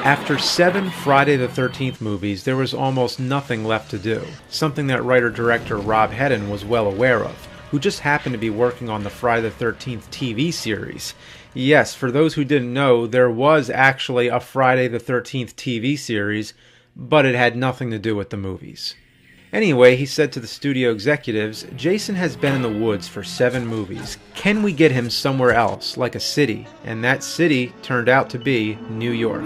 After 7 Friday the 13th movies, there was almost nothing left to do, something that writer-director Rob Hedden was well aware of, who just happened to be working on the Friday the 13th TV series. Yes, for those who didn't know, there was actually a Friday the 13th TV series, but it had nothing to do with the movies. Anyway, he said to the studio executives, Jason has been in the woods for 7 movies. Can we get him somewhere else, like a city? And that city turned out to be New York.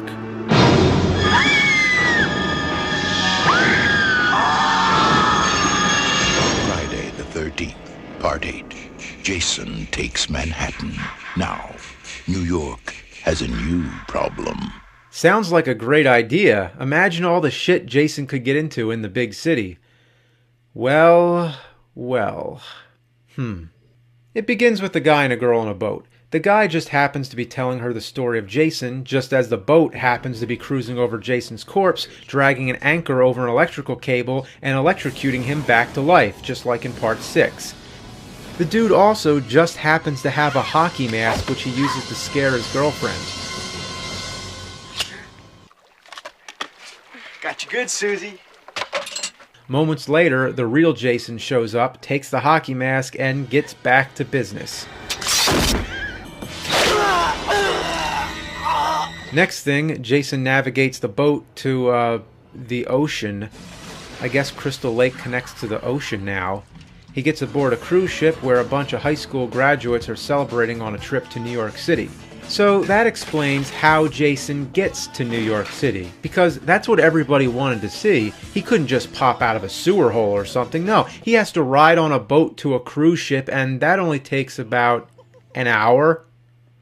Friday the 13th, Part 8. Jason takes Manhattan. Now, New York has a new problem. Sounds like a great idea. Imagine all the shit Jason could get into in the big city. Well. It begins with a guy and a girl on a boat. The guy just happens to be telling her the story of Jason, just as the boat happens to be cruising over Jason's corpse, dragging an anchor over an electrical cable and electrocuting him back to life, just like in Part 6. The dude also just happens to have a hockey mask which he uses to scare his girlfriend. Got you good, Susie. Moments later, the real Jason shows up, takes the hockey mask, and gets back to business. Next thing, Jason navigates the boat to, the ocean. I guess Crystal Lake connects to the ocean now. He gets aboard a cruise ship where a bunch of high school graduates are celebrating on a trip to New York City. So that explains how Jason gets to New York City, because that's what everybody wanted to see. He couldn't just pop out of a sewer hole or something. No, he has to ride on a boat to a cruise ship, and that only takes about an hour.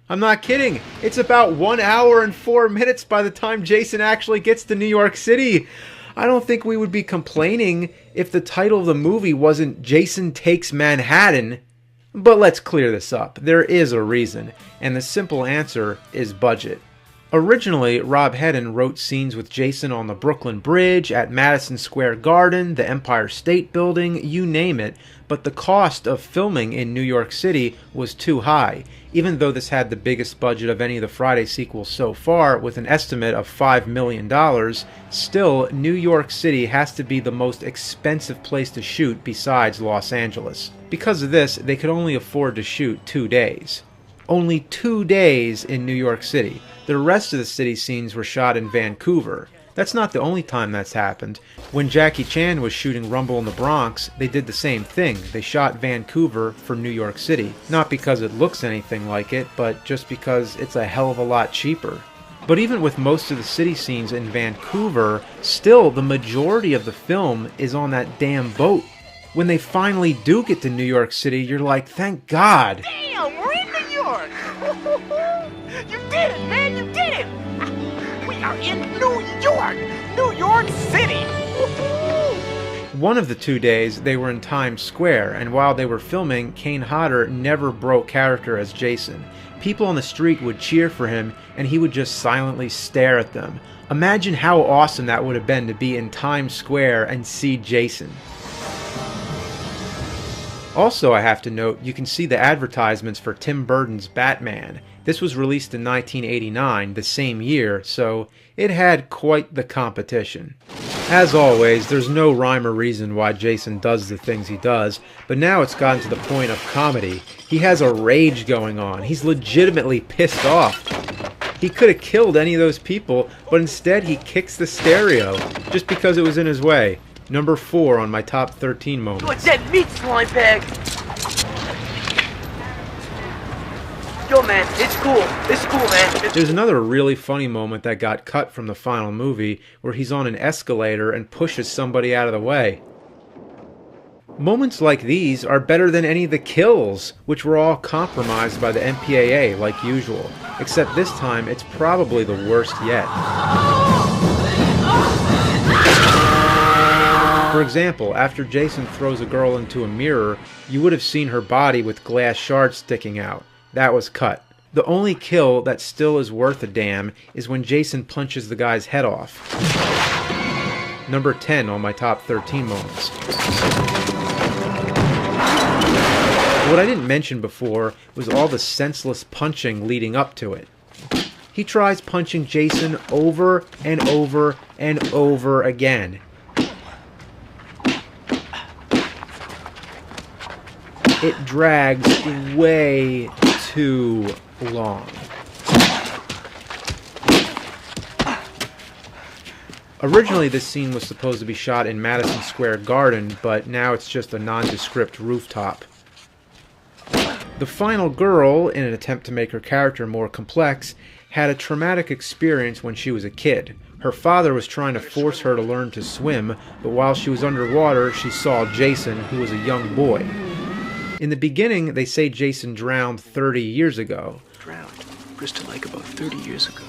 I'm not kidding. It's about 1 hour and 4 minutes by the time Jason actually gets to New York City. I don't think we would be complaining if the title of the movie wasn't Jason Takes Manhattan. But let's clear this up. There is a reason, and the simple answer is budget. Originally, Rob Hedden wrote scenes with Jason on the Brooklyn Bridge, at Madison Square Garden, the Empire State Building, you name it, but the cost of filming in New York City was too high. Even though this had the biggest budget of any of the Friday sequels so far, with an estimate of $5 million, still, New York City has to be the most expensive place to shoot besides Los Angeles. Because of this, they could only afford to shoot 2 days. Only 2 days in New York City. The rest of the city scenes were shot in Vancouver. That's not the only time that's happened. When Jackie Chan was shooting Rumble in the Bronx, they did the same thing. They shot Vancouver for New York City. Not because it looks anything like it, but just because it's a hell of a lot cheaper. But even with most of the city scenes in Vancouver, still the majority of the film is on that damn boat. When they finally do get to New York City, you're like, thank God. Damn, we're in New York! You did it, man, you did it! We are in New York! New York City! One of the 2 days, they were in Times Square, and while they were filming, Kane Hodder never broke character as Jason. People on the street would cheer for him, and he would just silently stare at them. Imagine how awesome that would have been to be in Times Square and see Jason. Also, I have to note, you can see the advertisements for Tim Burton's Batman. This was released in 1989, the same year, so it had quite the competition. As always, there's no rhyme or reason why Jason does the things he does, but now it's gotten to the point of comedy. He has a rage going on. He's legitimately pissed off. He could have killed any of those people, but instead he kicks the stereo, just because it was in his way. Number 4 on my top 13 moments. What's that meat, slime bag? Yo, man, it's cool. It's cool, man. There's another really funny moment that got cut from the final movie, where he's on an escalator and pushes somebody out of the way. Moments like these are better than any of the kills, which were all compromised by the MPAA like usual. Except this time, it's probably the worst yet. For example, after Jason throws a girl into a mirror, you would have seen her body with glass shards sticking out. That was cut. The only kill that still is worth a damn is when Jason punches the guy's head off. Number 10 on my top 13 moments. What I didn't mention before was all the senseless punching leading up to it. He tries punching Jason over and over and over again. It drags way too long. Originally, this scene was supposed to be shot in Madison Square Garden, but now it's just a nondescript rooftop. The final girl, in an attempt to make her character more complex, had a traumatic experience when she was a kid. Her father was trying to force her to learn to swim, but while she was underwater, she saw Jason, who was a young boy. In the beginning, they say Jason drowned 30 years ago. Drowned Crystal Lake about 30 years ago.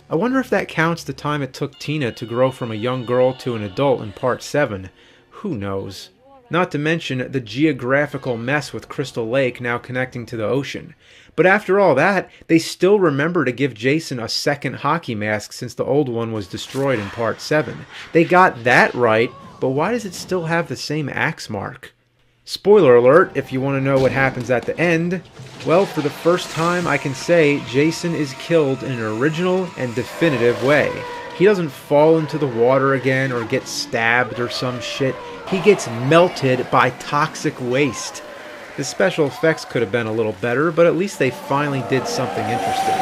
I wonder if that counts the time it took Tina to grow from a young girl to an adult in Part 7. Who knows? Not to mention the geographical mess with Crystal Lake now connecting to the ocean. But after all that, they still remember to give Jason a second hockey mask since the old one was destroyed in Part 7. They got that right, but why does it still have the same axe mark? Spoiler alert, if you want to know what happens at the end, well, for the first time I can say Jason is killed in an original and definitive way. He doesn't fall into the water again or get stabbed or some shit. He gets melted by toxic waste. The special effects could have been a little better, but at least they finally did something interesting.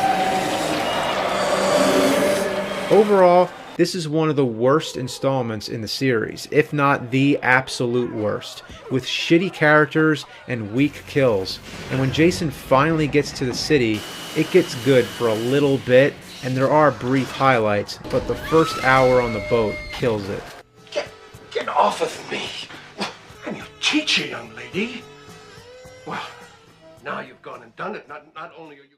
Overall, this is one of the worst installments in the series, if not the absolute worst, with shitty characters and weak kills. And when Jason finally gets to the city, it gets good for a little bit, and there are brief highlights, but the first hour on the boat kills it. Get off of me! I'm your teacher, young lady. Well, now you've gone and done it. Not only are you...